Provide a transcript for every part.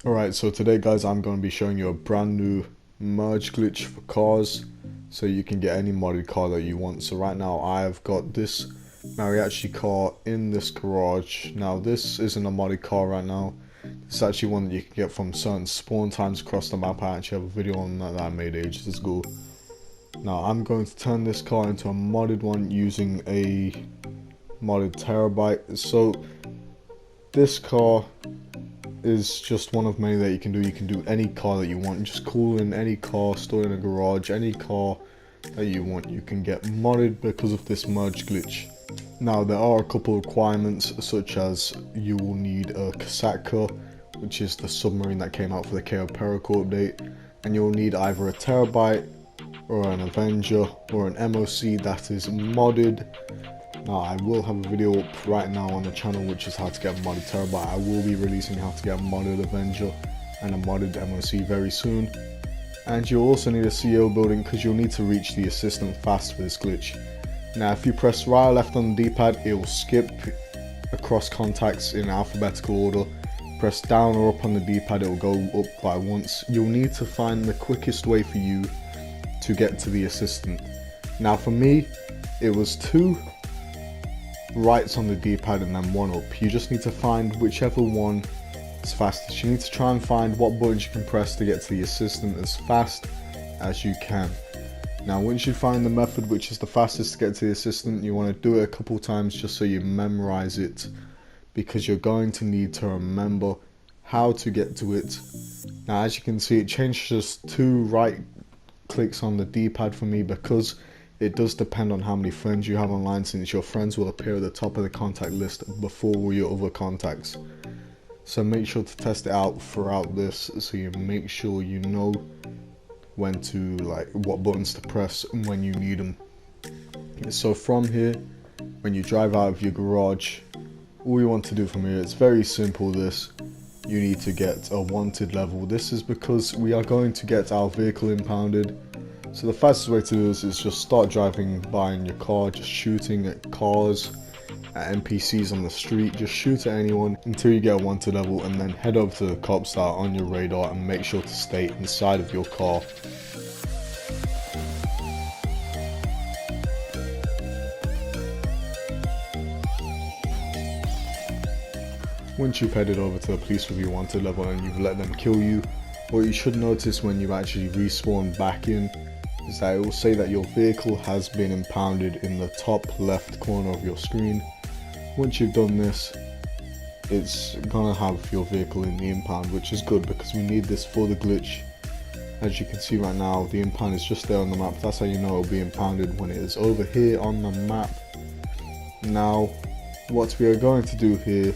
Alright, so today guys I'm going to be showing you a brand new merge glitch for cars so you can get any modded car that you want. So right now I've got this mariachi car in this garage. Now this isn't a modded car right now. It's actually one that you can get from certain spawn times across the map. I actually have a video on that I made ages ago. Now I'm going to turn this car into a modded one using a modded Terrorbyte. So this car is just one of many that you can do. You can do any car that you want. Just call in any car, store in a garage, any car that you want. You can get modded because of this merge glitch. Now there are a couple of requirements, such as you will need a Kasatka, which is the submarine that came out for the KO Paracord update, and you'll need either a Terrorbyte or an Avenger or an MOC that is modded. Now I will have a video up right now on the channel which is how to get a modded Terrorbyte. I will be releasing how to get a modded Avenger and a modded MOC very soon. And you'll also need a CEO building because you'll need to reach the assistant fast for this glitch. Now if you press right or left on the D-pad, it will skip across contacts in alphabetical order. Press down or up on the D-pad, it will go up by once. You'll need to find the quickest way for you to get to the assistant. Now for me, it was 2 rights on the D-pad and then 1 up. You just need to find whichever one is fastest. You need to try and find what buttons you can press to get to the assistant as fast as you can. Now once you find the method which is the fastest to get to the assistant, you want to do it a couple times just so you memorize it, because you're going to need to remember how to get to it. Now as you can see, it changed just 2 right clicks on the D-pad for me because it does depend on how many friends you have online, since your friends will appear at the top of the contact list before all your other contacts. So make sure to test it out throughout this so you make sure you know when to, what buttons to press and when you need them. So from here, when you drive out of your garage, all you want to do from here, it's very simple. You need to get a wanted level. This is because we are going to get our vehicle impounded. So the fastest way to do this is just start driving by in your car, just shooting at cars, at NPCs on the street. Just shoot at anyone until you get a wanted level, and then head over to the cops that are on your radar and make sure to stay inside of your car. Once you've headed over to the police with your wanted level and you've let them kill you, what you should notice when you actually respawn back in is that it will say that your vehicle has been impounded in the top left corner of your screen. Once you've done this, it's gonna have your vehicle in the impound, which is good because we need this for the glitch. As you can see right now, the impound is just there on the map. That's how you know it'll be impounded, when it is over here on the map. Now what we are going to do here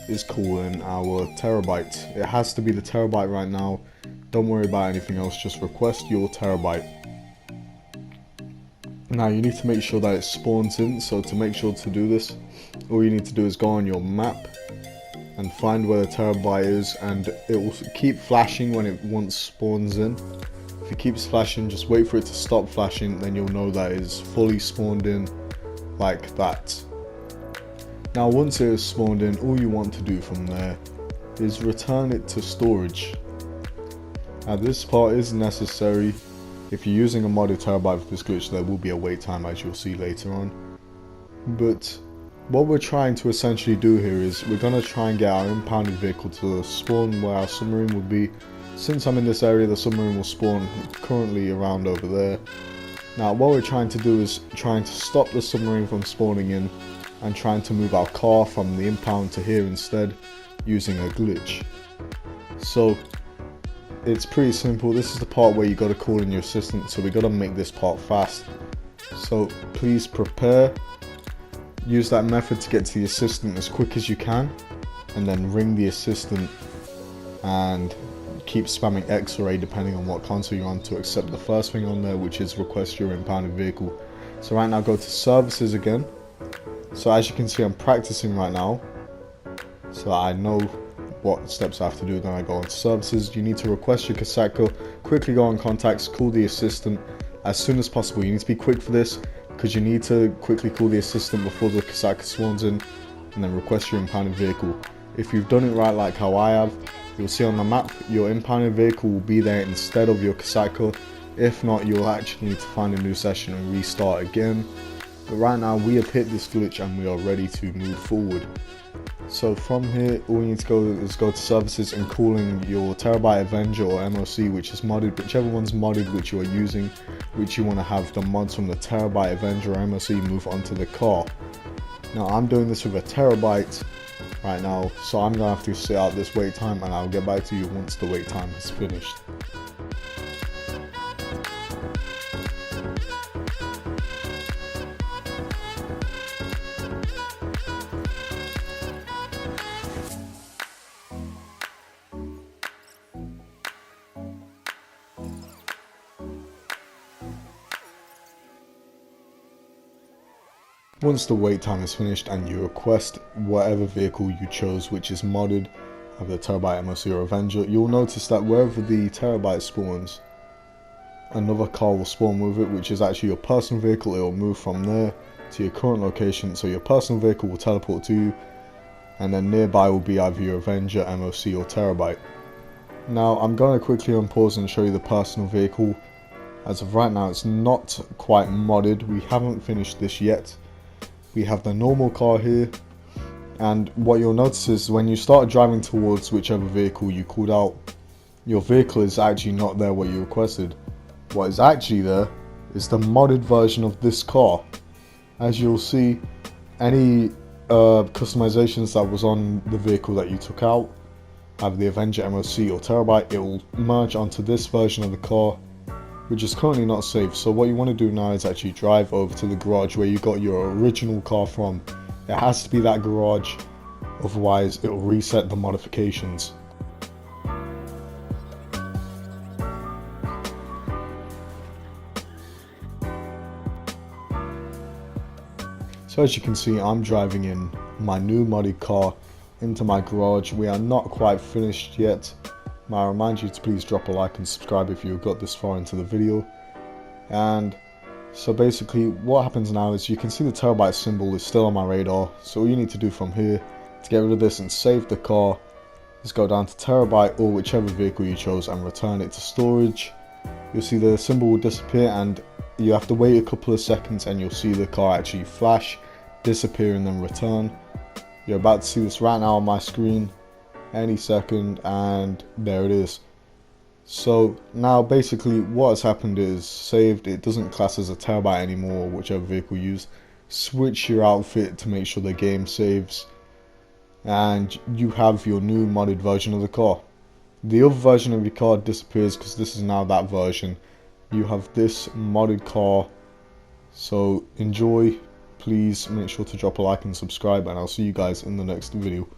is call in our Terrorbyte. It has to be the Terrorbyte right now. Don't worry about anything else, just request your Terrorbyte. Now you need to make sure that it spawns in, so to make sure to do this, all you need to do is go on your map and find where the Terrorbyte is, and it will keep flashing when it once spawns in. If it keeps flashing, just wait for it to stop flashing, then you'll know that it is fully spawned in, like that. Now once it is spawned in, all you want to do from there is return it to storage. Now this part is necessary. If you're using a modded Terrorbyte for this glitch, there will be a wait time, as you'll see later on. But what we're trying to essentially do here is we're going to try and get our impounded vehicle to the spawn where our submarine will be. Since I'm in this area, the submarine will spawn currently around over there. Now what we're trying to do is trying to stop the submarine from spawning in and trying to move our car from the impound to here instead, using a glitch. So it's pretty simple. This is the part where you got to call in your assistant, so we got to make this part fast. So please prepare, use that method to get to the assistant as quick as you can, and then ring the assistant and keep spamming X or A depending on what console you're on to accept the first thing on there, which is request your impounded vehicle. So right now go to services again. So as you can see, I'm practicing right now so that I know what steps I have to do. Then I go on to services. You need to request your Kasatka, quickly go on contacts, call the assistant as soon as possible. You need to be quick for this because you need to quickly call the assistant before the Kasatka spawns in, and then request your impounded vehicle. If you've done it right like how I have, you'll see on the map your impounded vehicle will be there instead of your cycle. If not, you'll actually need to find a new session and restart again. But right now we have hit this glitch and we are ready to move forward. So from here, all you need to go is go to services and calling your Terrorbyte Avenger or MOC, which is modded, whichever one's modded which you are using, which you want to have the mods from the Terrorbyte Avenger or MOC move onto the car. Now I'm doing this with a Terrorbyte right now, so I'm going to have to sit out this wait time and I'll get back to you once the wait time is finished. Once the wait time is finished and you request whatever vehicle you chose which is modded, either Terrorbyte, MOC or Avenger, you'll notice that wherever the Terrorbyte spawns, another car will spawn with it, which is actually your personal vehicle. It will move from there to your current location, so your personal vehicle will teleport to you, and then nearby will be either your Avenger, MOC or Terrorbyte. Now I'm going to quickly unpause and show you the personal vehicle. As of right now it's not quite modded, we haven't finished this yet. We have the normal car here, and what you'll notice is when you start driving towards whichever vehicle you called out, your vehicle is actually not there what you requested. What is actually there is the modded version of this car. As you'll see, any customizations that was on the vehicle that you took out, either the Avenger, MOC or Terrorbyte, it will merge onto this version of the car, which is currently not saved. So what you want to do now is actually drive over to the garage where you got your original car from. It has to be that garage, otherwise it will reset the modifications. So as you can see, I'm driving in my new modded car into my garage. We are not quite finished yet. I remind you to please drop a like and subscribe if you got this far into the video. And so basically what happens now is you can see the Terrorbyte symbol is still on my radar. So all you need to do from here to get rid of this and save the car is go down to Terrorbyte or whichever vehicle you chose and return it to storage. You'll see the symbol will disappear and you have to wait a couple of seconds and you'll see the car actually flash, disappear and then return. You're about to see this right now on my screen any second, and there it is. So now basically what has happened is saved. It doesn't class as a Terrorbyte anymore, whichever vehicle you use. Switch your outfit to make sure the game saves, and you have your new modded version of the car. The other version of your car disappears because this is now that version. You have this modded car. So enjoy. Please make sure to drop a like and subscribe, and I'll see you guys in the next video.